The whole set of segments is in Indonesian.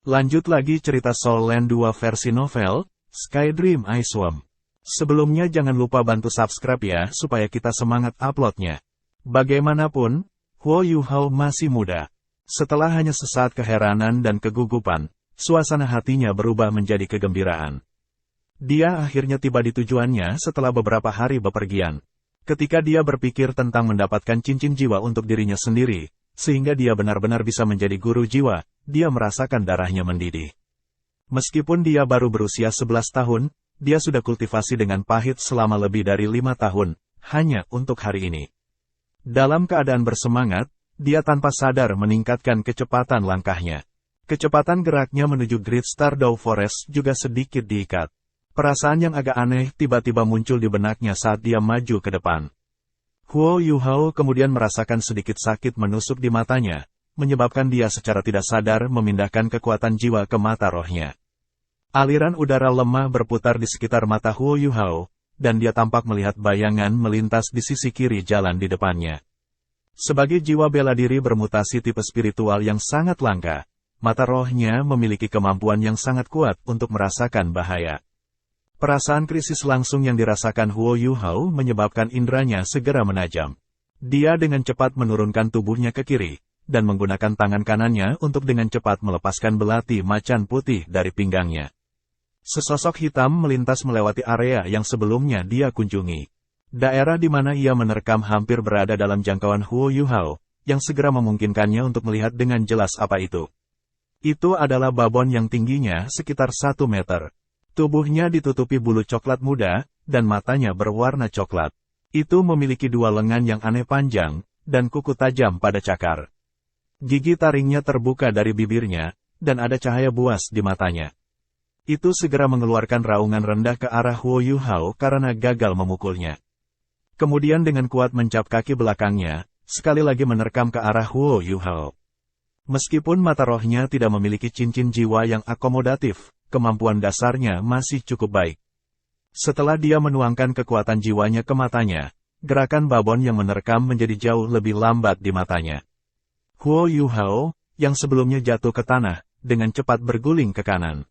Lanjut lagi cerita Soul Land 2 versi novel, Sky Dream Iceworm. Sebelumnya jangan lupa bantu subscribe ya supaya kita semangat uploadnya. Bagaimanapun, Huo Yuhao masih muda. Setelah hanya sesaat keheranan dan kegugupan, suasana hatinya berubah menjadi kegembiraan. Dia akhirnya tiba di tujuannya setelah beberapa hari bepergian. Ketika dia berpikir tentang mendapatkan cincin jiwa untuk dirinya sendiri, sehingga dia benar-benar bisa menjadi guru jiwa, dia merasakan darahnya mendidih. Meskipun dia baru berusia 11 tahun, dia sudah kultivasi dengan pahit selama lebih dari 5 tahun, hanya untuk hari ini. Dalam keadaan bersemangat, dia tanpa sadar meningkatkan kecepatan langkahnya. Kecepatan geraknya menuju Great Stardew Forest juga sedikit diikat. Perasaan yang agak aneh tiba-tiba muncul di benaknya saat dia maju ke depan. Huo Yuhao kemudian merasakan sedikit sakit menusuk di matanya, menyebabkan dia secara tidak sadar memindahkan kekuatan jiwa ke mata rohnya. Aliran udara lemah berputar di sekitar mata Huo Yuhao, dan dia tampak melihat bayangan melintas di sisi kiri jalan di depannya. Sebagai jiwa bela diri bermutasi tipe spiritual yang sangat langka, mata rohnya memiliki kemampuan yang sangat kuat untuk merasakan bahaya. Perasaan krisis langsung yang dirasakan Huo Yuhao menyebabkan indranya segera menajam. Dia dengan cepat menurunkan tubuhnya ke kiri, dan menggunakan tangan kanannya untuk dengan cepat melepaskan belati macan putih dari pinggangnya. Sesosok hitam melintas melewati area yang sebelumnya dia kunjungi. Daerah di mana ia menerkam hampir berada dalam jangkauan Huo Yuhao, yang segera memungkinkannya untuk melihat dengan jelas apa itu. Itu adalah babon yang tingginya sekitar 1 meter. Tubuhnya ditutupi bulu coklat muda, dan matanya berwarna coklat. Itu memiliki 2 lengan yang aneh panjang, dan kuku tajam pada cakar. Gigi taringnya terbuka dari bibirnya, dan ada cahaya buas di matanya. Itu segera mengeluarkan raungan rendah ke arah Huo Yuhao karena gagal memukulnya. Kemudian dengan kuat mencap kaki belakangnya, sekali lagi menerkam ke arah Huo Yuhao. Meskipun mata rohnya tidak memiliki cincin jiwa yang akomodatif, kemampuan dasarnya masih cukup baik. Setelah dia menuangkan kekuatan jiwanya ke matanya, gerakan babon yang menerkam menjadi jauh lebih lambat di matanya. Huo Yuhao, yang sebelumnya jatuh ke tanah, dengan cepat berguling ke kanan.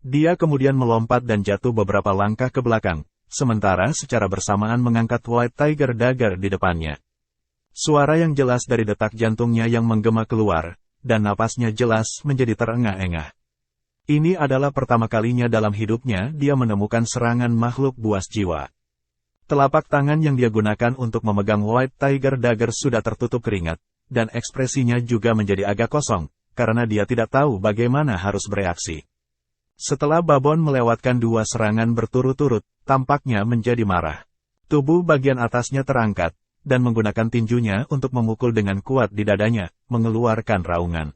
Dia kemudian melompat dan jatuh beberapa langkah ke belakang, sementara secara bersamaan mengangkat White Tiger Dagger di depannya. Suara yang jelas dari detak jantungnya yang menggema keluar, dan napasnya jelas menjadi terengah-engah. Ini adalah pertama kalinya dalam hidupnya dia menemukan serangan makhluk buas jiwa. Telapak tangan yang dia gunakan untuk memegang White Tiger Dagger sudah tertutup keringat, dan ekspresinya juga menjadi agak kosong, karena dia tidak tahu bagaimana harus bereaksi. Setelah babon melewatkan 2 serangan berturut-turut, tampaknya menjadi marah. Tubuh bagian atasnya terangkat, dan menggunakan tinjunya untuk memukul dengan kuat di dadanya, mengeluarkan raungan.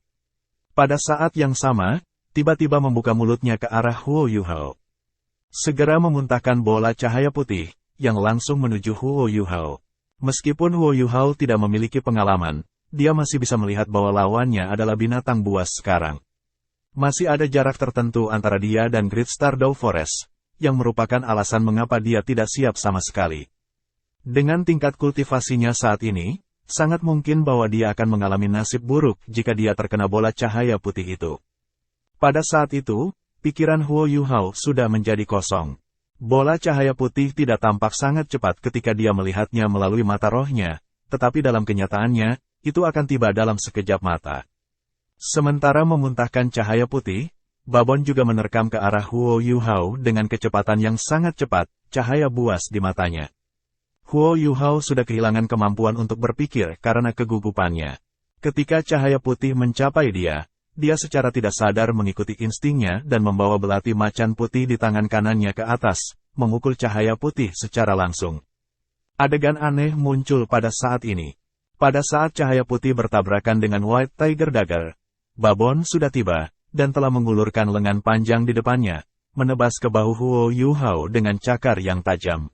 Pada saat yang sama, tiba-tiba membuka mulutnya ke arah Huo Yuhao. Segera memuntahkan bola cahaya putih, yang langsung menuju Huo Yuhao. Meskipun Huo Yuhao tidak memiliki pengalaman, dia masih bisa melihat bahwa lawannya adalah binatang buas sekarang. Masih ada jarak tertentu antara dia dan Great Stardew Forest, yang merupakan alasan mengapa dia tidak siap sama sekali. Dengan tingkat kultivasinya saat ini, sangat mungkin bahwa dia akan mengalami nasib buruk jika dia terkena bola cahaya putih itu. Pada saat itu, pikiran Huo Yuhao sudah menjadi kosong. Bola cahaya putih tidak tampak sangat cepat ketika dia melihatnya melalui mata rohnya, tetapi dalam kenyataannya, itu akan tiba dalam sekejap mata. Sementara memuntahkan cahaya putih, babon juga menerkam ke arah Huo Yuhao dengan kecepatan yang sangat cepat, cahaya buas di matanya. Huo Yuhao sudah kehilangan kemampuan untuk berpikir karena kegugupannya. Ketika cahaya putih mencapai dia secara tidak sadar mengikuti instingnya dan membawa belati macan putih di tangan kanannya ke atas, memukul cahaya putih secara langsung. Adegan aneh muncul pada saat ini. Pada saat cahaya putih bertabrakan dengan White Tiger Dagger, babon sudah tiba, dan telah mengulurkan lengan panjang di depannya, menebas ke bahu Huo Yuhao dengan cakar yang tajam.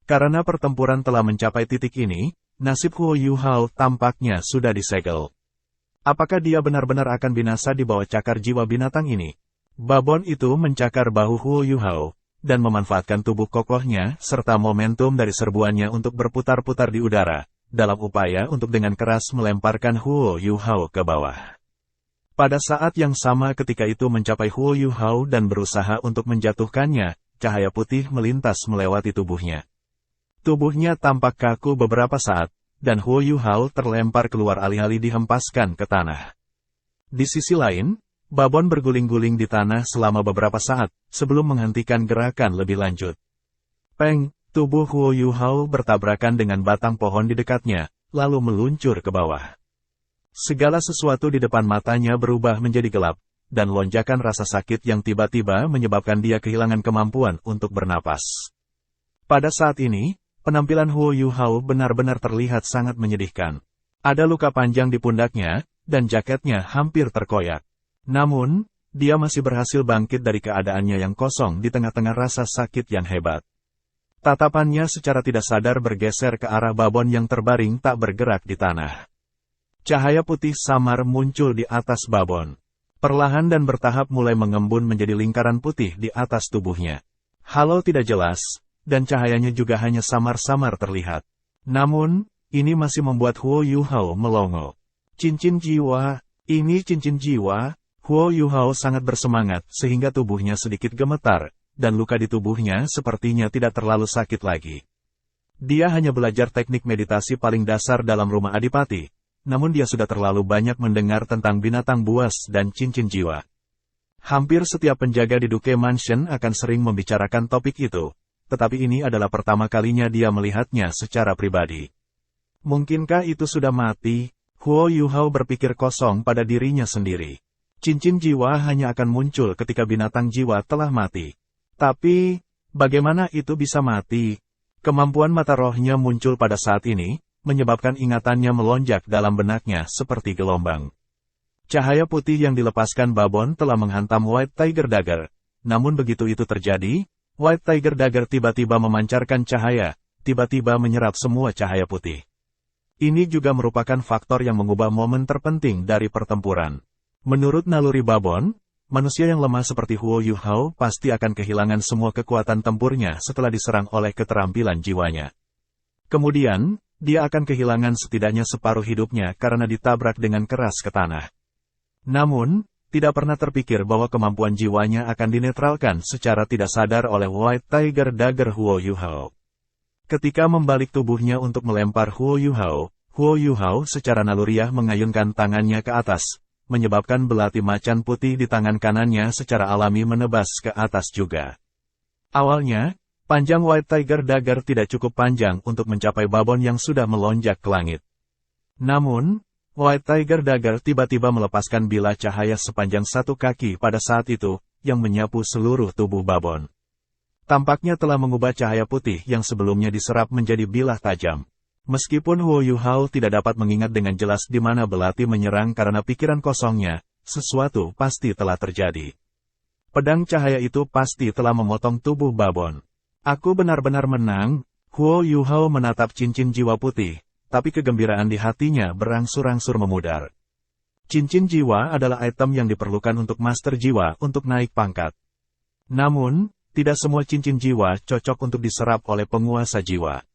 Karena pertempuran telah mencapai titik ini, nasib Huo Yuhao tampaknya sudah disegel. Apakah dia benar-benar akan binasa di bawah cakar jiwa binatang ini? Babon itu mencakar bahu Huo Yuhao, dan memanfaatkan tubuh kokohnya serta momentum dari serbuannya untuk berputar-putar di udara, dalam upaya untuk dengan keras melemparkan Huo Yuhao ke bawah. Pada saat yang sama ketika itu mencapai Huo Yuhao dan berusaha untuk menjatuhkannya, cahaya putih melintas melewati tubuhnya. Tubuhnya tampak kaku beberapa saat, dan Huo Yuhao terlempar keluar alih-alih dihempaskan ke tanah. Di sisi lain, babon berguling-guling di tanah selama beberapa saat, sebelum menghentikan gerakan lebih lanjut. Peng, tubuh Huo Yuhao bertabrakan dengan batang pohon di dekatnya, lalu meluncur ke bawah. Segala sesuatu di depan matanya berubah menjadi gelap, dan lonjakan rasa sakit yang tiba-tiba menyebabkan dia kehilangan kemampuan untuk bernapas. Pada saat ini, penampilan Huo Yuhao benar-benar terlihat sangat menyedihkan. Ada luka panjang di pundaknya, dan jaketnya hampir terkoyak. Namun, dia masih berhasil bangkit dari keadaannya yang kosong di tengah-tengah rasa sakit yang hebat. Tatapannya secara tidak sadar bergeser ke arah babon yang terbaring tak bergerak di tanah. Cahaya putih samar muncul di atas babon. Perlahan dan bertahap mulai mengembun menjadi lingkaran putih di atas tubuhnya. Halau tidak jelas, dan cahayanya juga hanya samar-samar terlihat. Namun, ini masih membuat Huo Yuhao melongo. Cincin jiwa, ini cincin jiwa. Huo Yuhao sangat bersemangat sehingga tubuhnya sedikit gemetar, dan luka di tubuhnya sepertinya tidak terlalu sakit lagi. Dia hanya belajar teknik meditasi paling dasar dalam rumah adipati. Namun dia sudah terlalu banyak mendengar tentang binatang buas dan cincin jiwa. Hampir setiap penjaga di Duke Mansion akan sering membicarakan topik itu, tetapi ini adalah pertama kalinya dia melihatnya secara pribadi. Mungkinkah itu sudah mati? Huo Yuhao berpikir kosong pada dirinya sendiri. Cincin jiwa hanya akan muncul ketika binatang jiwa telah mati. Tapi, bagaimana itu bisa mati? Kemampuan mata rohnya muncul pada saat ini, menyebabkan ingatannya melonjak dalam benaknya seperti gelombang. Cahaya putih yang dilepaskan babon telah menghantam White Tiger Dagger. Namun begitu itu terjadi, White Tiger Dagger tiba-tiba memancarkan cahaya, tiba-tiba menyerap semua cahaya putih. Ini juga merupakan faktor yang mengubah momen terpenting dari pertempuran. Menurut naluri babon, manusia yang lemah seperti Huo Yuhao pasti akan kehilangan semua kekuatan tempurnya setelah diserang oleh keterampilan jiwanya. Kemudian, dia akan kehilangan setidaknya separuh hidupnya karena ditabrak dengan keras ke tanah. Namun, tidak pernah terpikir bahwa kemampuan jiwanya akan dinetralkan secara tidak sadar oleh White Tiger Dagger Huo Yuhao. Ketika membalik tubuhnya untuk melempar Huo Yuhao secara naluriah mengayunkan tangannya ke atas, menyebabkan belati macan putih di tangan kanannya secara alami menebas ke atas juga. Awalnya, panjang White Tiger Dagger tidak cukup panjang untuk mencapai babon yang sudah melonjak ke langit. Namun, White Tiger Dagger tiba-tiba melepaskan bilah cahaya sepanjang 1 kaki pada saat itu, yang menyapu seluruh tubuh babon. Tampaknya telah mengubah cahaya putih yang sebelumnya diserap menjadi bilah tajam. Meskipun Huo Yuhao tidak dapat mengingat dengan jelas di mana belati menyerang karena pikiran kosongnya, sesuatu pasti telah terjadi. Pedang cahaya itu pasti telah memotong tubuh babon. Aku benar-benar menang. Huo Yuhao menatap cincin jiwa putih, tapi kegembiraan di hatinya berangsur-angsur memudar. Cincin jiwa adalah item yang diperlukan untuk master jiwa untuk naik pangkat. Namun, tidak semua cincin jiwa cocok untuk diserap oleh penguasa jiwa.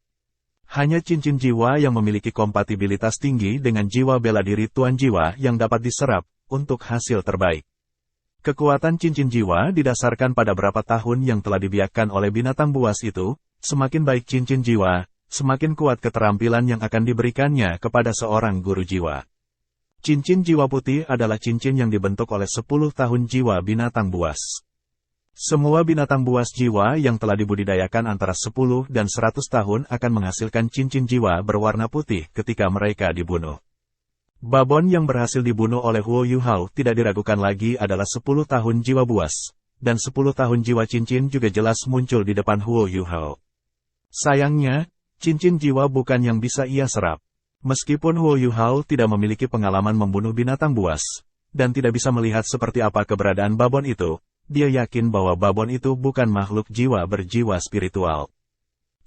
Hanya cincin jiwa yang memiliki kompatibilitas tinggi dengan jiwa bela diri tuan jiwa yang dapat diserap untuk hasil terbaik. Kekuatan cincin jiwa didasarkan pada berapa tahun yang telah dibiakkan oleh binatang buas itu, semakin baik cincin jiwa, semakin kuat keterampilan yang akan diberikannya kepada seorang guru jiwa. Cincin jiwa putih adalah cincin yang dibentuk oleh 10 tahun jiwa binatang buas. Semua binatang buas jiwa yang telah dibudidayakan antara 10 dan 100 tahun akan menghasilkan cincin jiwa berwarna putih ketika mereka dibunuh. Babon yang berhasil dibunuh oleh Huo Yuhao tidak diragukan lagi adalah 10 tahun jiwa buas, dan 10 tahun jiwa cincin juga jelas muncul di depan Huo Yuhao. Sayangnya, cincin jiwa bukan yang bisa ia serap. Meskipun Huo Yuhao tidak memiliki pengalaman membunuh binatang buas, dan tidak bisa melihat seperti apa keberadaan babon itu, dia yakin bahwa babon itu bukan makhluk jiwa berjiwa spiritual.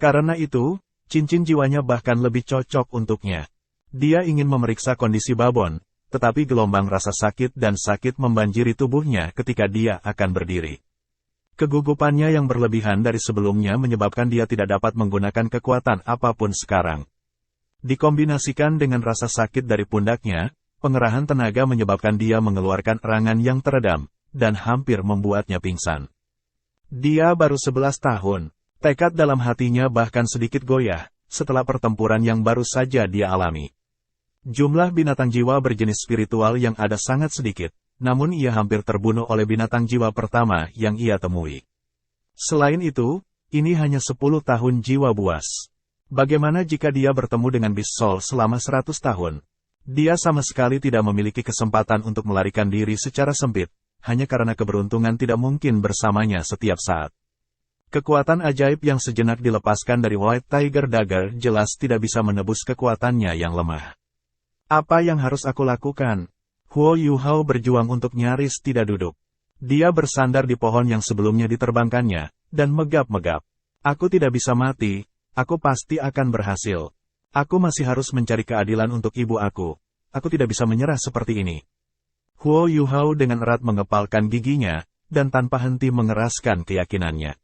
Karena itu, cincin jiwanya bahkan lebih cocok untuknya. Dia ingin memeriksa kondisi babon, tetapi gelombang rasa sakit dan sakit membanjiri tubuhnya ketika dia akan berdiri. Kegugupannya yang berlebihan dari sebelumnya menyebabkan dia tidak dapat menggunakan kekuatan apapun sekarang. Dikombinasikan dengan rasa sakit dari pundaknya, pengerahan tenaga menyebabkan dia mengeluarkan erangan yang teredam, dan hampir membuatnya pingsan. Dia baru 11 tahun. Tekad dalam hatinya bahkan sedikit goyah, setelah pertempuran yang baru saja dia alami. Jumlah binatang jiwa berjenis spiritual yang ada sangat sedikit, namun ia hampir terbunuh oleh binatang jiwa pertama yang ia temui. Selain itu, ini hanya 10 tahun jiwa buas. Bagaimana jika dia bertemu dengan Beast Soul selama 100 tahun? Dia sama sekali tidak memiliki kesempatan untuk melarikan diri secara sempit, hanya karena keberuntungan tidak mungkin bersamanya setiap saat. Kekuatan ajaib yang sejenak dilepaskan dari White Tiger Dagger jelas tidak bisa menebus kekuatannya yang lemah. Apa yang harus aku lakukan? Huo Yuhao berjuang untuk nyaris tidak duduk. Dia bersandar di pohon yang sebelumnya diterbangkannya, dan megap-megap. Aku tidak bisa mati, aku pasti akan berhasil. Aku masih harus mencari keadilan untuk ibu aku. Aku tidak bisa menyerah seperti ini. Huo Yuhao dengan erat mengepalkan giginya, dan tanpa henti mengeraskan keyakinannya.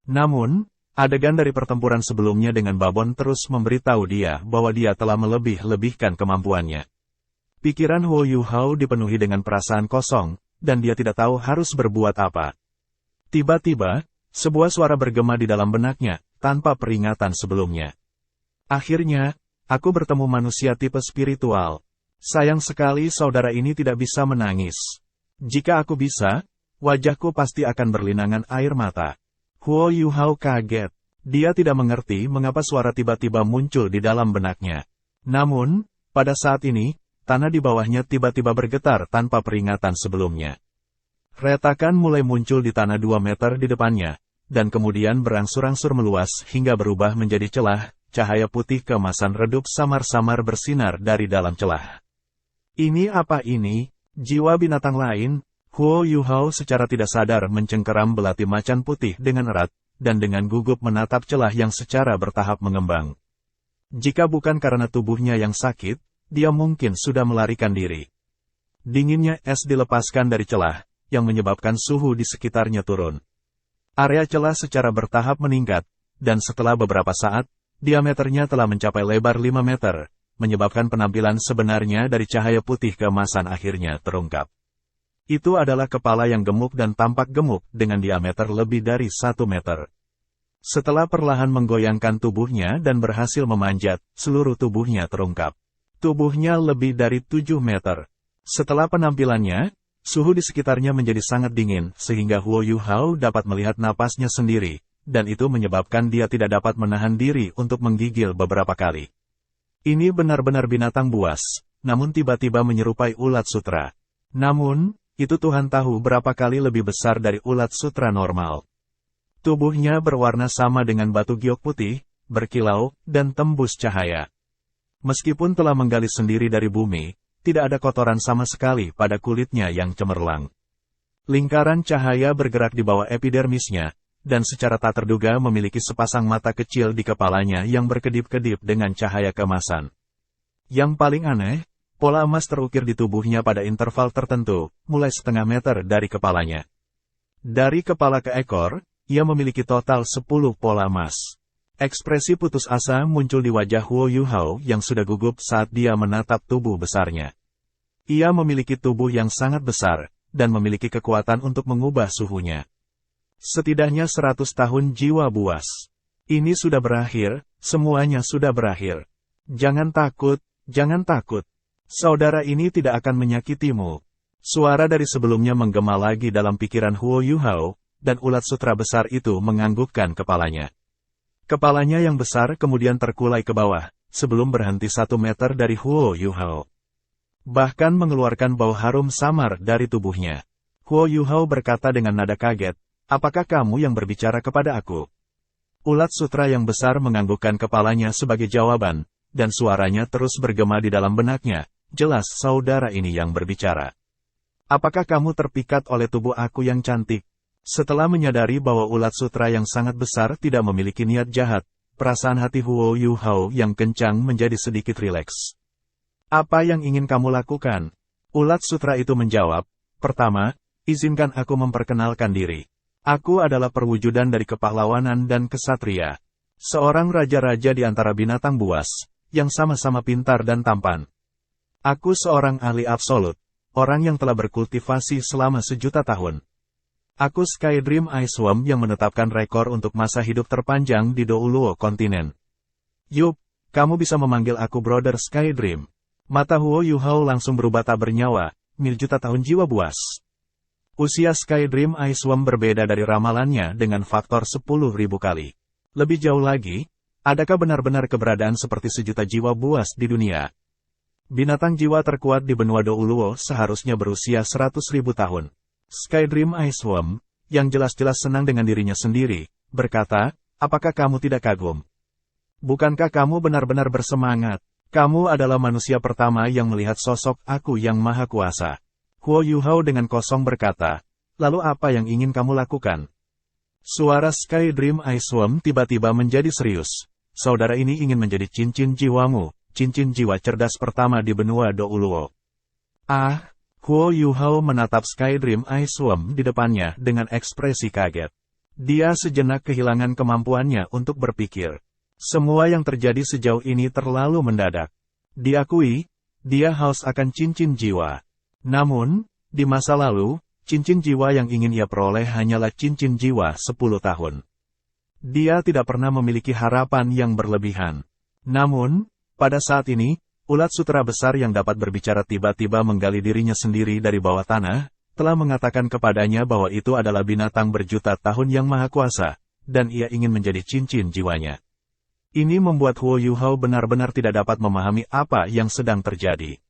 Namun, adegan dari pertempuran sebelumnya dengan babon terus memberitahu dia bahwa dia telah melebih-lebihkan kemampuannya. Pikiran Huo Yuhao dipenuhi dengan perasaan kosong, dan dia tidak tahu harus berbuat apa. Tiba-tiba, sebuah suara bergema di dalam benaknya, tanpa peringatan sebelumnya. Akhirnya, aku bertemu manusia tipe spiritual. Sayang sekali saudara ini tidak bisa menangis. Jika aku bisa, wajahku pasti akan berlinangan air mata. Huo Yuhao kaget. Dia tidak mengerti mengapa suara tiba-tiba muncul di dalam benaknya. Namun, pada saat ini, tanah di bawahnya tiba-tiba bergetar tanpa peringatan sebelumnya. Retakan mulai muncul di tanah 2 meter di depannya, dan kemudian berangsur-angsur meluas hingga berubah menjadi celah, cahaya putih keemasan redup samar-samar bersinar dari dalam celah. Ini apa ini? Jiwa binatang lain? Huo Yuhao secara tidak sadar mencengkeram belati macan putih dengan erat, dan dengan gugup menatap celah yang secara bertahap mengembang. Jika bukan karena tubuhnya yang sakit, dia mungkin sudah melarikan diri. Dinginnya es dilepaskan dari celah, yang menyebabkan suhu di sekitarnya turun. Area celah secara bertahap meningkat, dan setelah beberapa saat, diameternya telah mencapai lebar 5 meter, menyebabkan penampilan sebenarnya dari cahaya putih keemasan akhirnya terungkap. Itu adalah kepala yang gemuk dan tampak gemuk dengan diameter lebih dari 1 meter. Setelah perlahan menggoyangkan tubuhnya dan berhasil memanjat, seluruh tubuhnya terungkap. Tubuhnya lebih dari 7 meter. Setelah penampilannya, suhu di sekitarnya menjadi sangat dingin sehingga Huo Yuhao dapat melihat napasnya sendiri, dan itu menyebabkan dia tidak dapat menahan diri untuk menggigil beberapa kali. Ini benar-benar binatang buas, namun tiba-tiba menyerupai ulat sutra. Namun, itu Tuhan tahu berapa kali lebih besar dari ulat sutra normal. Tubuhnya berwarna sama dengan batu giok putih, berkilau, dan tembus cahaya. Meskipun telah menggali sendiri dari bumi, tidak ada kotoran sama sekali pada kulitnya yang cemerlang. Lingkaran cahaya bergerak di bawah epidermisnya, dan secara tak terduga memiliki sepasang mata kecil di kepalanya yang berkedip-kedip dengan cahaya keemasan. Yang paling aneh, pola emas terukir di tubuhnya pada interval tertentu, mulai setengah meter dari kepalanya. Dari kepala ke ekor, ia memiliki total 10 pola emas. Ekspresi putus asa muncul di wajah Huo Yuhao yang sudah gugup saat dia menatap tubuh besarnya. Ia memiliki tubuh yang sangat besar, dan memiliki kekuatan untuk mengubah suhunya. Setidaknya 100 tahun jiwa buas. Ini sudah berakhir, semuanya sudah berakhir. Jangan takut, jangan takut. Saudara ini tidak akan menyakitimu. Suara dari sebelumnya menggema lagi dalam pikiran Huo Yuhao, dan ulat sutra besar itu menganggukkan kepalanya. Kepalanya yang besar kemudian terkulai ke bawah, sebelum berhenti 1 meter dari Huo Yuhao. Bahkan mengeluarkan bau harum samar dari tubuhnya. Huo Yuhao berkata dengan nada kaget, "Apakah kamu yang berbicara kepada aku?" Ulat sutra yang besar menganggukkan kepalanya sebagai jawaban, dan suaranya terus bergema di dalam benaknya. Jelas saudara ini yang berbicara. Apakah kamu terpikat oleh tubuh aku yang cantik? Setelah menyadari bahwa ulat sutra yang sangat besar tidak memiliki niat jahat, perasaan hati Huo Yuhao yang kencang menjadi sedikit rileks. Apa yang ingin kamu lakukan? Ulat sutra itu menjawab, "Pertama, izinkan aku memperkenalkan diri. Aku adalah perwujudan dari kepahlawanan dan kesatria. Seorang raja-raja di antara binatang buas, yang sama-sama pintar dan tampan. Aku seorang ahli absolut, orang yang telah berkultivasi selama 1.000.000 tahun. Aku Skydream Iceworm yang menetapkan rekor untuk masa hidup terpanjang di Douluo kontinen. Yup, kamu bisa memanggil aku Brother Skydream. Mata Huo Yuhao langsung berubah tak bernyawa, 1.000.000 tahun jiwa buas. Usia Skydream Iceworm berbeda dari ramalannya dengan faktor 10.000 kali. Lebih jauh lagi, adakah benar-benar keberadaan seperti 1.000.000 jiwa buas di dunia? Binatang jiwa terkuat di benua Douluo seharusnya berusia 100.000 tahun. Skydream Iceworm, yang jelas-jelas senang dengan dirinya sendiri, berkata, apakah kamu tidak kagum? Bukankah kamu benar-benar bersemangat? Kamu adalah manusia pertama yang melihat sosok aku yang maha kuasa. Huo Yuhao dengan kosong berkata, lalu apa yang ingin kamu lakukan? Suara Skydream Iceworm tiba-tiba menjadi serius. Saudara ini ingin menjadi cincin jiwamu, cincin jiwa cerdas pertama di benua Douluo. Ah! Huo Yuhao menatap Skydream Iceworm di depannya dengan ekspresi kaget. Dia sejenak kehilangan kemampuannya untuk berpikir. Semua yang terjadi sejauh ini terlalu mendadak. Diakui, dia haus akan cincin jiwa. Namun, di masa lalu, cincin jiwa yang ingin ia peroleh hanyalah cincin jiwa 10 tahun. Dia tidak pernah memiliki harapan yang berlebihan. Namun, pada saat ini, ulat sutera besar yang dapat berbicara tiba-tiba menggali dirinya sendiri dari bawah tanah, telah mengatakan kepadanya bahwa itu adalah binatang berjuta tahun yang maha kuasa, dan ia ingin menjadi cincin jiwanya. Ini membuat Huo Yuhao benar-benar tidak dapat memahami apa yang sedang terjadi.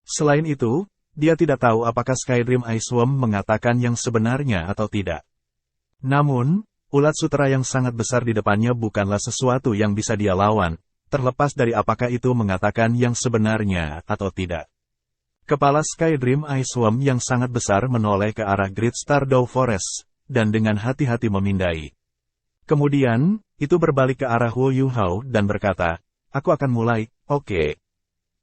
Selain itu, dia tidak tahu apakah Skydream Iceworm mengatakan yang sebenarnya atau tidak. Namun, ulat sutera yang sangat besar di depannya bukanlah sesuatu yang bisa dia lawan, terlepas dari apakah itu mengatakan yang sebenarnya atau tidak. Kepala Skydream Iceworm yang sangat besar menoleh ke arah Great Stardew Forest, dan dengan hati-hati memindai. Kemudian, itu berbalik ke arah Huo Yuhao dan berkata, aku akan mulai, oke.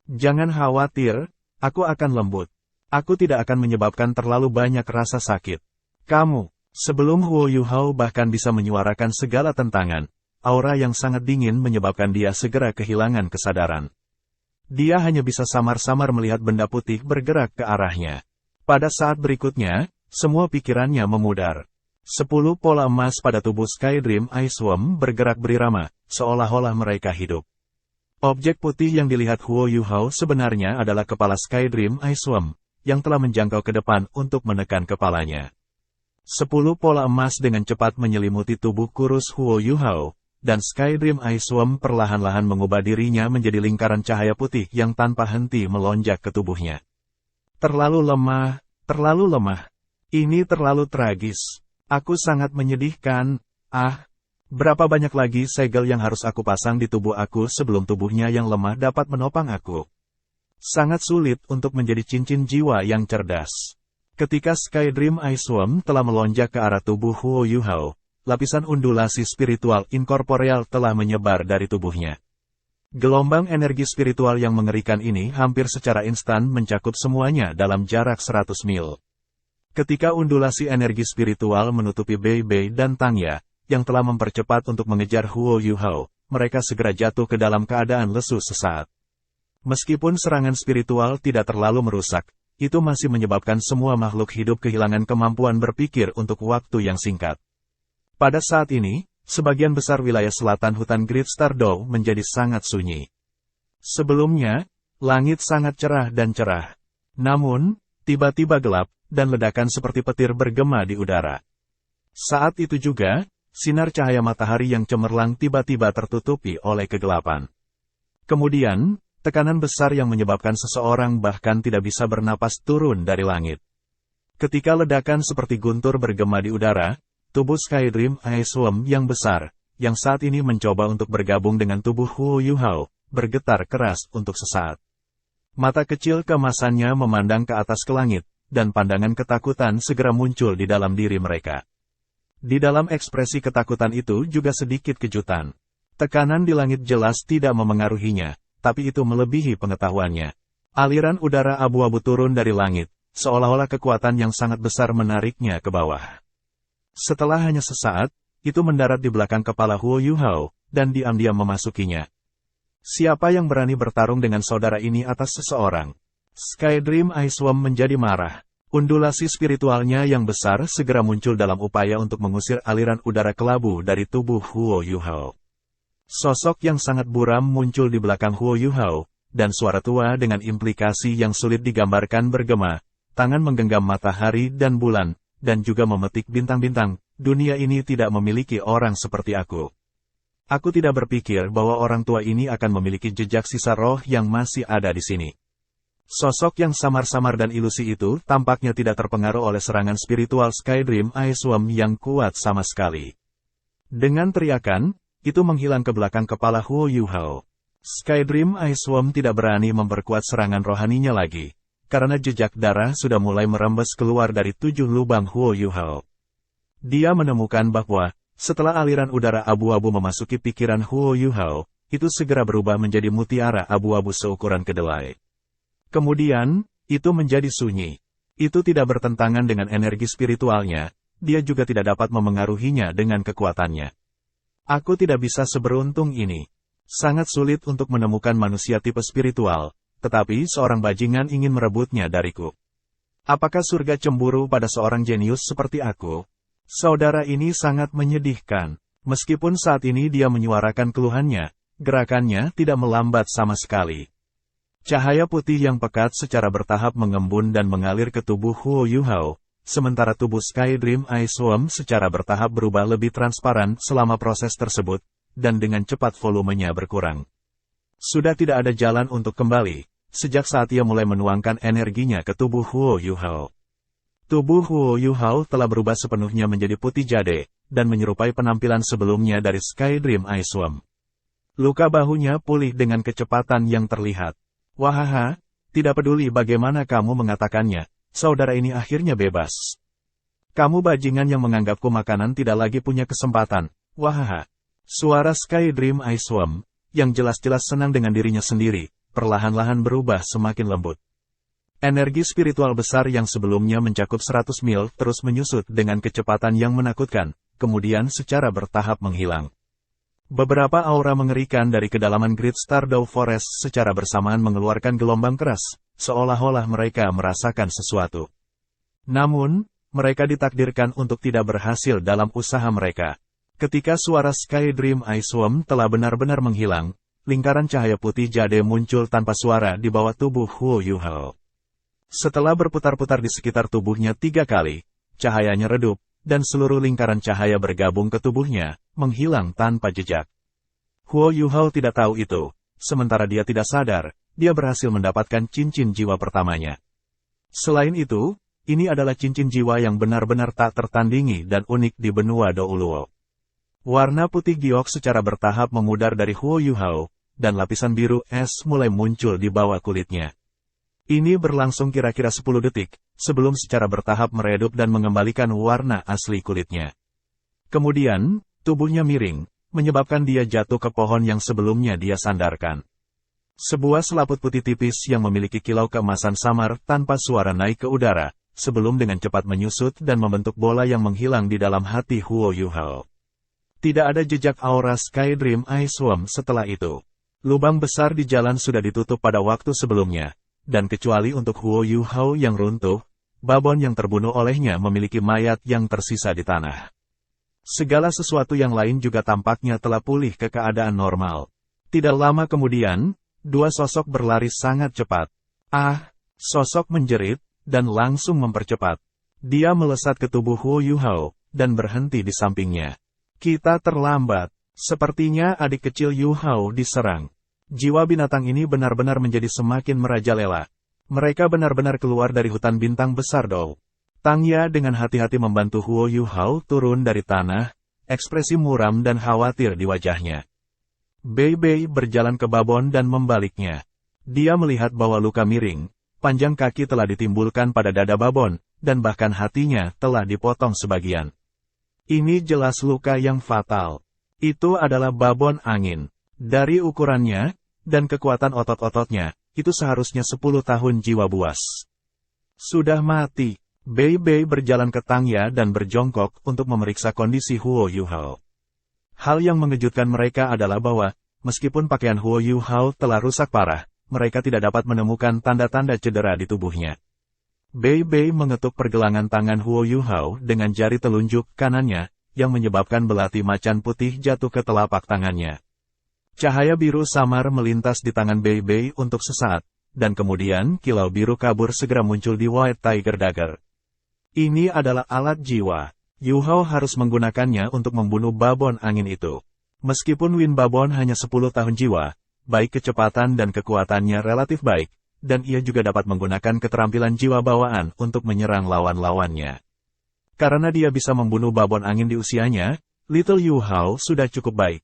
Jangan khawatir, aku akan lembut. Aku tidak akan menyebabkan terlalu banyak rasa sakit. Kamu, sebelum Huo Yuhao bahkan bisa menyuarakan segala tentangan, aura yang sangat dingin menyebabkan dia segera kehilangan kesadaran. Dia hanya bisa samar-samar melihat benda putih bergerak ke arahnya. Pada saat berikutnya, semua pikirannya memudar. 10 pola emas pada tubuh Skydream Iceworm bergerak berirama, seolah-olah mereka hidup. Objek putih yang dilihat Huo Yuhao sebenarnya adalah kepala Skydream Iceworm, yang telah menjangkau ke depan untuk menekan kepalanya. 10 pola emas dengan cepat menyelimuti tubuh kurus Huo Yuhao, dan Skydream Iceworm perlahan-lahan mengubah dirinya menjadi lingkaran cahaya putih yang tanpa henti melonjak ke tubuhnya. Terlalu lemah. Ini terlalu tragis. Aku sangat menyedihkan. Ah, berapa banyak lagi segel yang harus aku pasang di tubuh aku sebelum tubuhnya yang lemah dapat menopang aku. Sangat sulit untuk menjadi cincin jiwa yang cerdas. Ketika Skydream Iceworm telah melonjak ke arah tubuh Huo Yuhao, lapisan undulasi spiritual inkorporeal telah menyebar dari tubuhnya. Gelombang energi spiritual yang mengerikan ini hampir secara instan mencakup semuanya dalam jarak 100 mil. Ketika undulasi energi spiritual menutupi Bei Bei dan Tangya, yang telah mempercepat untuk mengejar Huo Yuhao, mereka segera jatuh ke dalam keadaan lesu sesaat. Meskipun serangan spiritual tidak terlalu merusak, itu masih menyebabkan semua makhluk hidup kehilangan kemampuan berpikir untuk waktu yang singkat. Pada saat ini, sebagian besar wilayah selatan hutan Great Stardew menjadi sangat sunyi. Sebelumnya, langit sangat cerah dan cerah. Namun, tiba-tiba gelap, dan ledakan seperti petir bergema di udara. Saat itu juga, sinar cahaya matahari yang cemerlang tiba-tiba tertutupi oleh kegelapan. Kemudian, tekanan besar yang menyebabkan seseorang bahkan tidak bisa bernapas turun dari langit. Ketika ledakan seperti guntur bergema di udara, tubuh Skydream Iceworm yang besar, yang saat ini mencoba untuk bergabung dengan tubuh Huo Yuhao, bergetar keras untuk sesaat. Mata kecil keemasannya memandang ke atas ke langit, dan pandangan ketakutan segera muncul di dalam diri mereka. Di dalam ekspresi ketakutan itu juga sedikit kejutan. Tekanan di langit jelas tidak memengaruhinya, tapi itu melebihi pengetahuannya. Aliran udara abu-abu turun dari langit, seolah-olah kekuatan yang sangat besar menariknya ke bawah. Setelah hanya sesaat, itu mendarat di belakang kepala Huo Yuhao, dan diam-diam memasukinya. Siapa yang berani bertarung dengan saudara ini atas seseorang? Skydream Icewom menjadi marah. Undulasi spiritualnya yang besar segera muncul dalam upaya untuk mengusir aliran udara kelabu dari tubuh Huo Yuhao. Sosok yang sangat buram muncul di belakang Huo Yuhao, dan suara tua dengan implikasi yang sulit digambarkan bergema, tangan menggenggam matahari dan bulan, dan juga memetik bintang-bintang. Dunia ini tidak memiliki orang seperti aku. Aku tidak berpikir bahwa orang tua ini akan memiliki jejak sisa roh yang masih ada di sini. Sosok yang samar-samar dan ilusi itu tampaknya tidak terpengaruh oleh serangan spiritual Skydream Icewom yang kuat sama sekali. Dengan teriakan, itu menghilang ke belakang kepala Huo Yuhao. Skydream Icewom tidak berani memperkuat serangan rohaninya lagi, karena jejak darah sudah mulai merembes keluar dari 7 lubang Huo Yuhao. Dia menemukan bahwa, setelah aliran udara abu-abu memasuki pikiran Huo Yuhao, itu segera berubah menjadi mutiara abu-abu seukuran kedelai. Kemudian, itu menjadi sunyi. Itu tidak bertentangan dengan energi spiritualnya, dia juga tidak dapat memengaruhinya dengan kekuatannya. Aku tidak bisa seberuntung ini. Sangat sulit untuk menemukan manusia tipe spiritual, tetapi seorang bajingan ingin merebutnya dariku. Apakah surga cemburu pada seorang jenius seperti aku? Saudara ini sangat menyedihkan. Meskipun saat ini dia menyuarakan keluhannya, gerakannya tidak melambat sama sekali. Cahaya putih yang pekat secara bertahap mengembun dan mengalir ke tubuh Huo Yuhao, sementara tubuh Skydream Icewom secara bertahap berubah lebih transparan selama proses tersebut, dan dengan cepat volumenya berkurang. Sudah tidak ada jalan untuk kembali, sejak saat ia mulai menuangkan energinya ke tubuh Huo Yuhao. Tubuh Huo Yuhao telah berubah sepenuhnya menjadi putih jade, dan menyerupai penampilan sebelumnya dari Skydream Icewom. Luka bahunya pulih dengan kecepatan yang terlihat. Wahaha, tidak peduli bagaimana kamu mengatakannya, saudara ini akhirnya bebas. Kamu bajingan yang menganggapku makanan tidak lagi punya kesempatan, wahaha. Suara Skydream Icewom, yang jelas-jelas senang dengan dirinya sendiri, perlahan-lahan berubah semakin lembut. Energi spiritual besar yang sebelumnya mencakup 100 mil terus menyusut dengan kecepatan yang menakutkan, kemudian secara bertahap menghilang. Beberapa aura mengerikan dari kedalaman Great Stardew Forest secara bersamaan mengeluarkan gelombang keras, seolah-olah mereka merasakan sesuatu. Namun, mereka ditakdirkan untuk tidak berhasil dalam usaha mereka. Ketika suara Skydream Icewom telah benar-benar menghilang, lingkaran cahaya putih jade muncul tanpa suara di bawah tubuh Huo Yuhao. Setelah berputar-putar di sekitar tubuhnya 3 kali, cahayanya redup, dan seluruh lingkaran cahaya bergabung ke tubuhnya, menghilang tanpa jejak. Huo Yuhao tidak tahu itu, sementara dia tidak sadar, dia berhasil mendapatkan cincin jiwa pertamanya. Selain itu, ini adalah cincin jiwa yang benar-benar tak tertandingi dan unik di benua Douluo. Warna putih giok secara bertahap memudar dari Huo Yuhao, dan lapisan biru es mulai muncul di bawah kulitnya. Ini berlangsung kira-kira 10 detik, sebelum secara bertahap meredup dan mengembalikan warna asli kulitnya. Kemudian, tubuhnya miring, menyebabkan dia jatuh ke pohon yang sebelumnya dia sandarkan. Sebuah selaput putih tipis yang memiliki kilau keemasan samar tanpa suara naik ke udara, sebelum dengan cepat menyusut dan membentuk bola yang menghilang di dalam hati Huo Yuhao. Tidak ada jejak aura Skydream Icewom setelah itu. Lubang besar di jalan sudah ditutup pada waktu sebelumnya. Dan kecuali untuk Huo Yuhao yang runtuh, babon yang terbunuh olehnya memiliki mayat yang tersisa di tanah. Segala sesuatu yang lain juga tampaknya telah pulih ke keadaan normal. Tidak lama kemudian, 2 sosok berlari sangat cepat. Ah, sosok menjerit, dan langsung mempercepat. Dia melesat ke tubuh Huo Yuhao, dan berhenti di sampingnya. Kita terlambat. Sepertinya adik kecil Yuhao diserang. Jiwa binatang ini benar-benar menjadi semakin merajalela. Mereka benar-benar keluar dari hutan bintang besar Dou. Tangya dengan hati-hati membantu Huo Yuhao turun dari tanah, ekspresi muram dan khawatir di wajahnya. Bei Bei berjalan ke babon dan membaliknya. Dia melihat bahwa luka miring, panjang kaki telah ditimbulkan pada dada babon, dan bahkan hatinya telah dipotong sebagian. Ini jelas luka yang fatal. Itu adalah babon angin. Dari ukurannya, dan kekuatan otot-ototnya, itu seharusnya 10 tahun jiwa buas. Sudah mati. Bei Bei berjalan ke Tangya dan berjongkok untuk memeriksa kondisi Huo Yuhao. Hal yang mengejutkan mereka adalah bahwa, meskipun pakaian Huo Yuhao telah rusak parah, mereka tidak dapat menemukan tanda-tanda cedera di tubuhnya. Bei Bei mengetuk pergelangan tangan Huo Yuhao dengan jari telunjuk kanannya, yang menyebabkan belati macan putih jatuh ke telapak tangannya. Cahaya biru samar melintas di tangan Bei Bei untuk sesaat, dan kemudian kilau biru kabur segera muncul di White Tiger Dagger. Ini adalah alat jiwa. Yuhao harus menggunakannya untuk membunuh babon angin itu. Meskipun Wind Babon hanya 10 tahun jiwa, baik kecepatan dan kekuatannya relatif baik, dan ia juga dapat menggunakan keterampilan jiwa bawaan untuk menyerang lawan-lawannya. Karena dia bisa membunuh babon angin di usianya, Little Yuhao sudah cukup baik.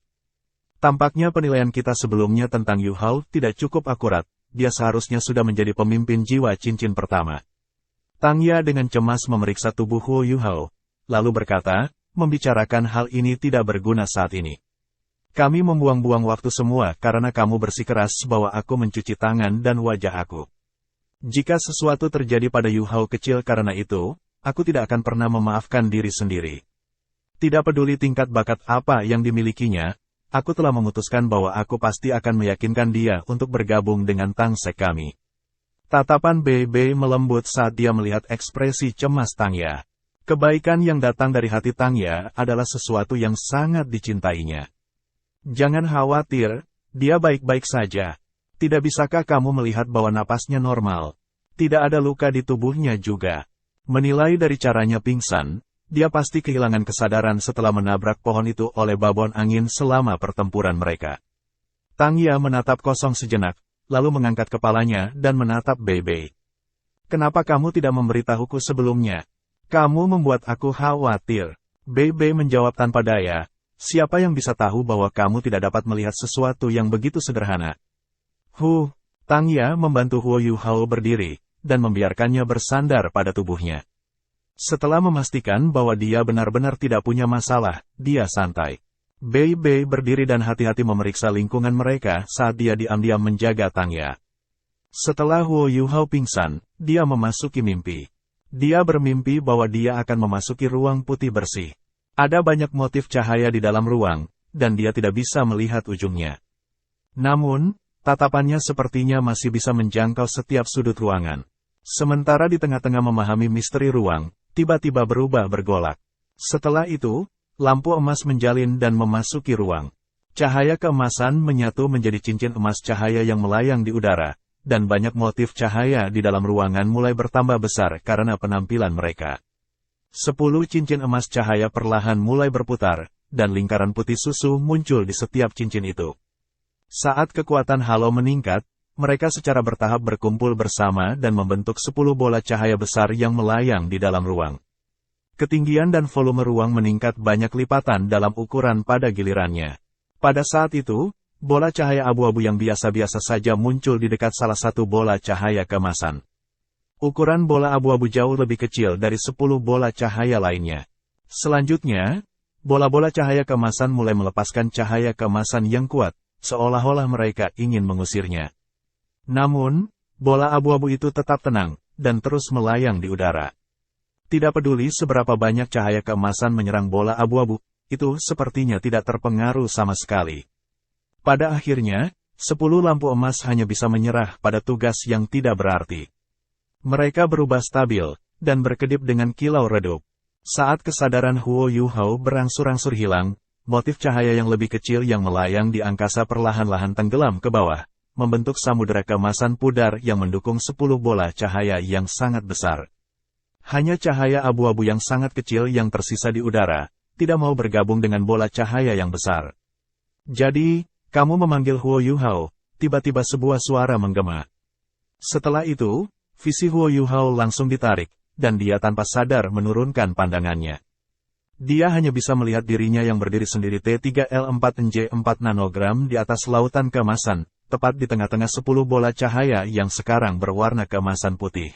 Tampaknya penilaian kita sebelumnya tentang Yuhao tidak cukup akurat, dia seharusnya sudah menjadi pemimpin jiwa cincin pertama. Tang Ya dengan cemas memeriksa tubuh Huo Yuhao, lalu berkata, membicarakan hal ini tidak berguna saat ini. Kami membuang-buang waktu semua karena kamu bersikeras bahwa aku mencuci tangan dan wajah aku. Jika sesuatu terjadi pada Yuhao kecil karena itu, aku tidak akan pernah memaafkan diri sendiri. Tidak peduli tingkat bakat apa yang dimilikinya, aku telah memutuskan bahwa aku pasti akan meyakinkan dia untuk bergabung dengan Tangsek kami. Tatapan Bei Bei melembut saat dia melihat ekspresi cemas Tang Ya. Kebaikan yang datang dari hati Tang Ya adalah sesuatu yang sangat dicintainya. Jangan khawatir, dia baik-baik saja. Tidak bisakah kamu melihat bahwa napasnya normal? Tidak ada luka di tubuhnya juga. Menilai dari caranya pingsan, dia pasti kehilangan kesadaran setelah menabrak pohon itu oleh babon angin selama pertempuran mereka. Tang Ya menatap kosong sejenak, lalu mengangkat kepalanya dan menatap Bei Bei. Kenapa kamu tidak memberitahuku sebelumnya? Kamu membuat aku khawatir. Bei Bei menjawab tanpa daya. Siapa yang bisa tahu bahwa kamu tidak dapat melihat sesuatu yang begitu sederhana? Tang Ya membantu Huo Yuhao berdiri, dan membiarkannya bersandar pada tubuhnya. Setelah memastikan bahwa dia benar-benar tidak punya masalah, dia santai. Bei Bei berdiri dan hati-hati memeriksa lingkungan mereka saat dia diam-diam menjaga Tang Ya. Setelah Huo Yuhao pingsan, dia memasuki mimpi. Dia bermimpi bahwa dia akan memasuki ruang putih bersih. Ada banyak motif cahaya di dalam ruang, dan dia tidak bisa melihat ujungnya. Namun, tatapannya sepertinya masih bisa menjangkau setiap sudut ruangan. Sementara di tengah-tengah memahami misteri ruang, tiba-tiba berubah bergolak. Setelah itu, lampu emas menjalin dan memasuki ruang. Cahaya keemasan menyatu menjadi cincin emas cahaya yang melayang di udara, dan banyak motif cahaya di dalam ruangan mulai bertambah besar karena penampilan mereka. 10 cincin emas cahaya perlahan mulai berputar, dan lingkaran putih susu muncul di setiap cincin itu. Saat kekuatan halo meningkat, mereka secara bertahap berkumpul bersama dan membentuk 10 bola cahaya besar yang melayang di dalam ruang. Ketinggian dan volume ruang meningkat banyak lipatan dalam ukuran pada gilirannya. Pada saat itu, bola cahaya abu-abu yang biasa-biasa saja muncul di dekat salah satu bola cahaya keemasan. Ukuran bola abu-abu jauh lebih kecil dari 10 bola cahaya lainnya. Selanjutnya, bola-bola cahaya keemasan mulai melepaskan cahaya keemasan yang kuat, seolah-olah mereka ingin mengusirnya. Namun, bola abu-abu itu tetap tenang, dan terus melayang di udara. Tidak peduli seberapa banyak cahaya keemasan menyerang bola abu-abu, itu sepertinya tidak terpengaruh sama sekali. Pada akhirnya, 10 lampu emas hanya bisa menyerah pada tugas yang tidak berarti. Mereka berubah stabil, dan berkedip dengan kilau redup. Saat kesadaran Huo Yuhao berangsur-angsur hilang, motif cahaya yang lebih kecil yang melayang di angkasa perlahan-lahan tenggelam ke bawah, membentuk samudera keemasan pudar yang mendukung 10 bola cahaya yang sangat besar. Hanya cahaya abu-abu yang sangat kecil yang tersisa di udara, tidak mau bergabung dengan bola cahaya yang besar. Jadi, kamu memanggil Huo Yuhao, tiba-tiba sebuah suara menggema. Setelah itu, visi Huo Yuhao langsung ditarik, dan dia tanpa sadar menurunkan pandangannya. Dia hanya bisa melihat dirinya yang berdiri sendiri T3L4NJ4 nanogram di atas lautan keemasan, tepat di tengah-tengah 10 bola cahaya yang sekarang berwarna keemasan putih.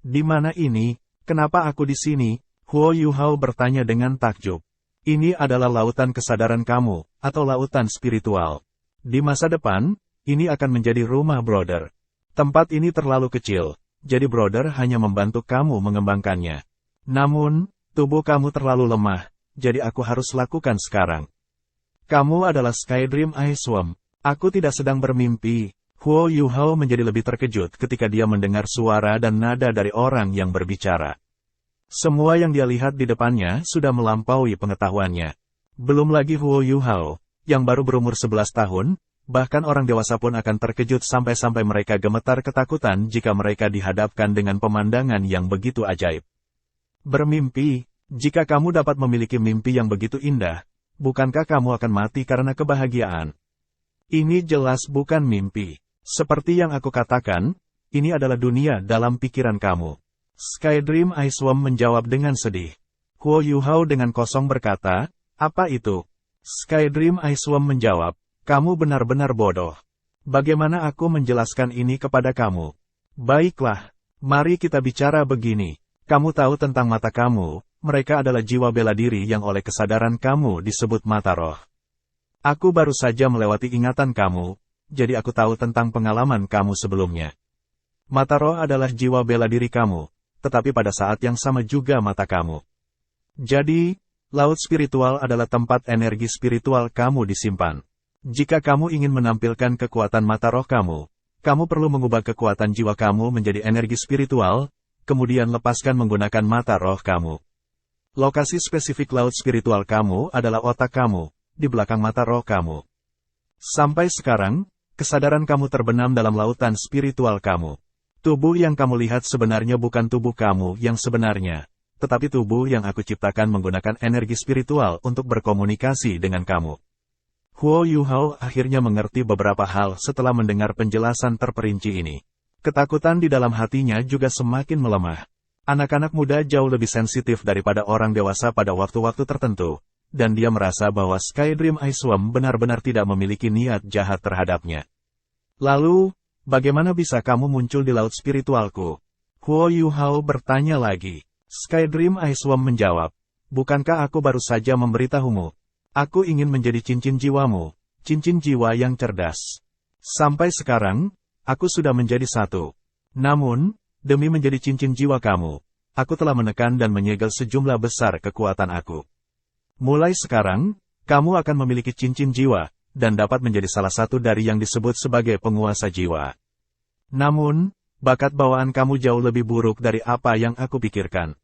Di mana ini? Kenapa aku di sini? Huo Yuhao bertanya dengan takjub. Ini adalah lautan kesadaran kamu, atau lautan spiritual. Di masa depan, ini akan menjadi rumah Brother. Tempat ini terlalu kecil, jadi Brother hanya membantu kamu mengembangkannya. Namun, tubuh kamu terlalu lemah, jadi aku harus lakukan sekarang. Kamu adalah Skydream Icewom. Aku tidak sedang bermimpi. Huo Yuhao menjadi lebih terkejut ketika dia mendengar suara dan nada dari orang yang berbicara. Semua yang dia lihat di depannya sudah melampaui pengetahuannya. Belum lagi Huo Yuhao, yang baru berumur 11 tahun, bahkan orang dewasa pun akan terkejut sampai-sampai mereka gemetar ketakutan jika mereka dihadapkan dengan pemandangan yang begitu ajaib. Bermimpi, jika kamu dapat memiliki mimpi yang begitu indah, bukankah kamu akan mati karena kebahagiaan? Ini jelas bukan mimpi. Seperti yang aku katakan, ini adalah dunia dalam pikiran kamu. Skydream Icewom menjawab dengan sedih. Huo Yuhao dengan kosong berkata, apa itu? Skydream Icewom menjawab, kamu benar-benar bodoh. Bagaimana aku menjelaskan ini kepada kamu? Baiklah, mari kita bicara begini. Kamu tahu tentang mata kamu, mereka adalah jiwa bela diri yang oleh kesadaran kamu disebut mata roh. Aku baru saja melewati ingatan kamu, jadi aku tahu tentang pengalaman kamu sebelumnya. Mata roh adalah jiwa bela diri kamu, tetapi pada saat yang sama juga mata kamu. Jadi, laut spiritual adalah tempat energi spiritual kamu disimpan. Jika kamu ingin menampilkan kekuatan mata roh kamu, kamu perlu mengubah kekuatan jiwa kamu menjadi energi spiritual, kemudian lepaskan menggunakan mata roh kamu. Lokasi spesifik laut spiritual kamu adalah otak kamu, di belakang mata roh kamu. Sampai sekarang, kesadaran kamu terbenam dalam lautan spiritual kamu. Tubuh yang kamu lihat sebenarnya bukan tubuh kamu yang sebenarnya, tetapi tubuh yang aku ciptakan menggunakan energi spiritual untuk berkomunikasi dengan kamu. Huo Yuhao akhirnya mengerti beberapa hal setelah mendengar penjelasan terperinci ini. Ketakutan di dalam hatinya juga semakin melemah. Anak-anak muda jauh lebih sensitif daripada orang dewasa pada waktu-waktu tertentu, dan dia merasa bahwa Skydream Icewom benar-benar tidak memiliki niat jahat terhadapnya. Lalu, bagaimana bisa kamu muncul di laut spiritualku? Huo Yuhao bertanya lagi. Skydream Icewom menjawab, bukankah aku baru saja memberitahumu? Aku ingin menjadi cincin jiwamu, cincin jiwa yang cerdas. Sampai sekarang, aku sudah menjadi satu. Namun, demi menjadi cincin jiwa kamu, aku telah menekan dan menyegel sejumlah besar kekuatan aku. Mulai sekarang, kamu akan memiliki cincin jiwa, dan dapat menjadi salah satu dari yang disebut sebagai penguasa jiwa. Namun, bakat bawaan kamu jauh lebih buruk dari apa yang aku pikirkan.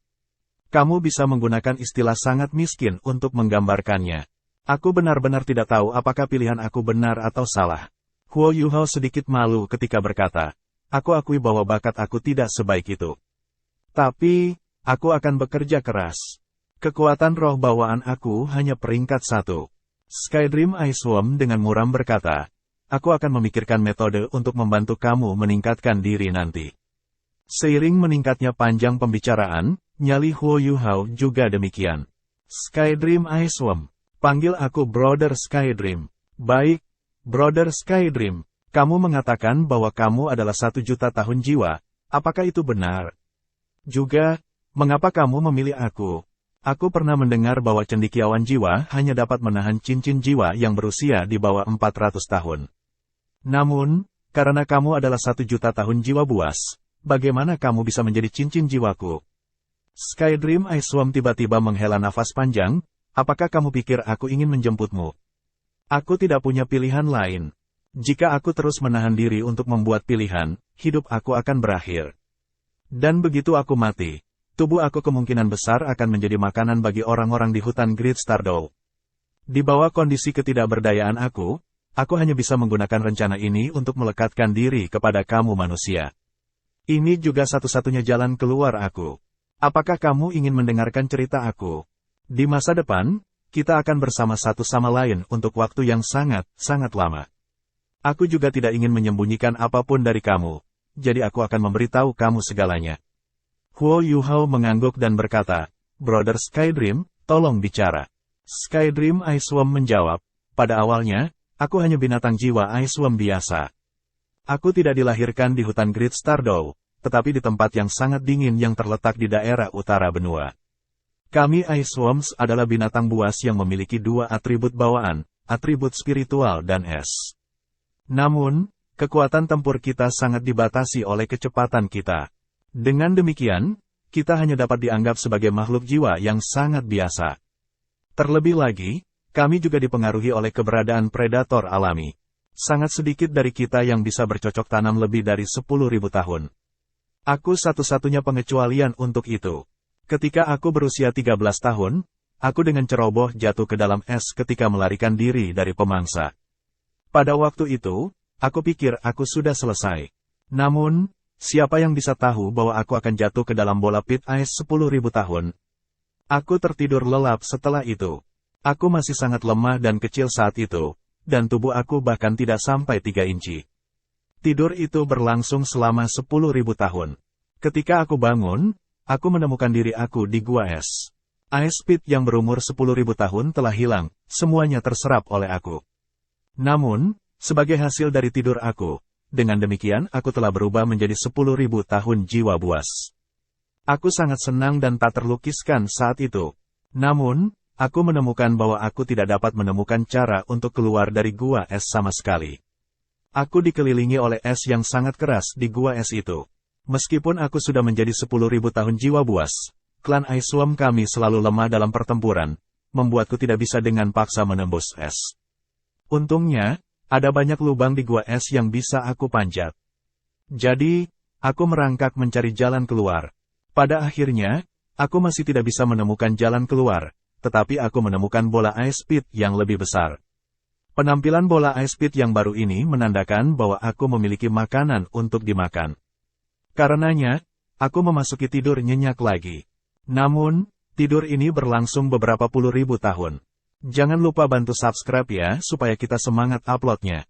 Kamu bisa menggunakan istilah sangat miskin untuk menggambarkannya. Aku benar-benar tidak tahu apakah pilihan aku benar atau salah. Huo Yuhao sedikit malu ketika berkata, aku akui bahwa bakat aku tidak sebaik itu. Tapi, aku akan bekerja keras. Kekuatan roh bawaan aku hanya peringkat 1. Skydream Icewom dengan muram berkata, aku akan memikirkan metode untuk membantu kamu meningkatkan diri nanti. Seiring meningkatnya panjang pembicaraan, nyali Huo Yuhao juga demikian. Skydream Icewom, panggil aku Brother Skydream. Baik, Brother Skydream, kamu mengatakan bahwa kamu adalah 1 juta tahun jiwa, apakah itu benar? Juga, mengapa kamu memilih aku? Aku pernah mendengar bahwa cendekiawan jiwa hanya dapat menahan cincin jiwa yang berusia di bawah 400 tahun. Namun, karena kamu adalah 1 juta tahun jiwa buas, bagaimana kamu bisa menjadi cincin jiwaku? Skydream Icewom tiba-tiba menghela nafas panjang, apakah kamu pikir aku ingin menjemputmu? Aku tidak punya pilihan lain. Jika aku terus menahan diri untuk membuat pilihan, hidup aku akan berakhir. Dan begitu aku mati, tubuh aku kemungkinan besar akan menjadi makanan bagi orang-orang di hutan Great Stardow. Di bawah kondisi ketidakberdayaan aku hanya bisa menggunakan rencana ini untuk melekatkan diri kepada kamu manusia. Ini juga satu-satunya jalan keluar aku. Apakah kamu ingin mendengarkan cerita aku? Di masa depan, kita akan bersama satu sama lain untuk waktu yang sangat lama. Aku juga tidak ingin menyembunyikan apapun dari kamu, jadi aku akan memberitahu kamu segalanya. Huo Yuhao mengangguk dan berkata, Brother Skydream, tolong bicara. Skydream Icewom menjawab, pada awalnya, aku hanya binatang jiwa Icewom biasa. Aku tidak dilahirkan di hutan Great Stardow, tetapi di tempat yang sangat dingin yang terletak di daerah utara benua. Kami Iceworms adalah binatang buas yang memiliki 2 atribut bawaan, atribut spiritual dan es. Namun, kekuatan tempur kita sangat dibatasi oleh kecepatan kita. Dengan demikian, kita hanya dapat dianggap sebagai makhluk jiwa yang sangat biasa. Terlebih lagi, Kami juga dipengaruhi oleh keberadaan predator alami. Sangat sedikit dari kita yang bisa bercocok tanam lebih dari 10.000 tahun. Aku satu-satunya pengecualian untuk itu. Ketika aku berusia 13 tahun, aku dengan ceroboh jatuh ke dalam es ketika melarikan diri dari pemangsa. Pada waktu itu, aku pikir aku sudah selesai. Namun, siapa yang bisa tahu bahwa aku akan jatuh ke dalam bola pit ice 10.000 tahun? Aku tertidur lelap setelah itu. Aku masih sangat lemah dan kecil saat itu, dan tubuh aku bahkan tidak sampai 3 inci. Tidur itu berlangsung selama 10.000 tahun. Ketika aku bangun, aku menemukan diri aku di gua es. Ice pit yang berumur 10.000 tahun telah hilang, semuanya terserap oleh aku. Namun, sebagai hasil dari tidur aku, dengan demikian aku telah berubah menjadi 10.000 tahun jiwa buas. Aku sangat senang dan tak terlukiskan saat itu. Namun, aku menemukan bahwa aku tidak dapat menemukan cara untuk keluar dari gua es sama sekali. Aku dikelilingi oleh es yang sangat keras di gua es itu. Meskipun aku sudah menjadi 10.000 tahun jiwa buas, klan Aiswam kami selalu lemah dalam pertempuran, membuatku tidak bisa dengan paksa menembus es. Untungnya, ada banyak lubang di gua es yang bisa aku panjat. Jadi, aku merangkak mencari jalan keluar. Pada akhirnya, aku masih tidak bisa menemukan jalan keluar, tetapi aku menemukan bola ice pit yang lebih besar. Penampilan bola ice pit yang baru ini menandakan bahwa aku memiliki makanan untuk dimakan. Karenanya, aku memasuki tidur nyenyak lagi. Namun, tidur ini berlangsung beberapa puluh ribu tahun. Jangan lupa bantu subscribe ya supaya kita semangat uploadnya.